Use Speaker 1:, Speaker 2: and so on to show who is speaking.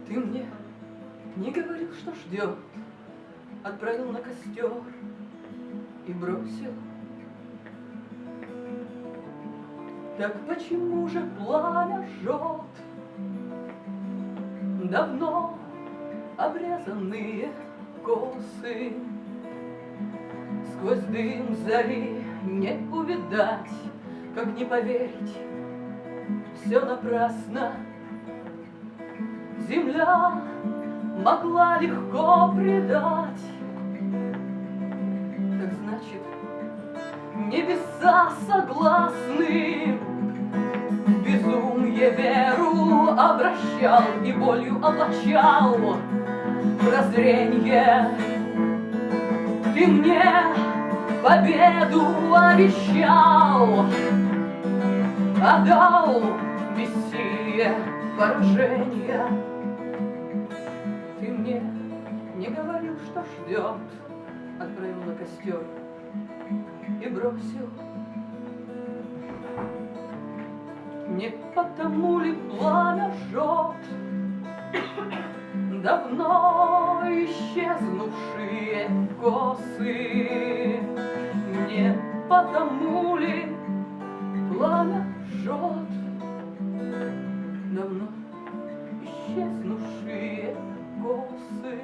Speaker 1: Ты мне не говорил, что ждет, отправил на костер и бросил. Так почему же пламя жжет давно обрезанные косы? Сквозь дым зари не увидать, как не поверить, все напрасно. Земля могла легко предать. Так значит, небеса согласны. В безумие веру обращал и болью облачал. Прозрение, ты мне победу обещал, а дал бессилие поражения. Ты мне не говорил, что ждет, отправил на костер и бросил. Не потому ли пламя жжет давно исчезнувшие косы? Не потому ли пламя жжет давно исчезнувшие косы?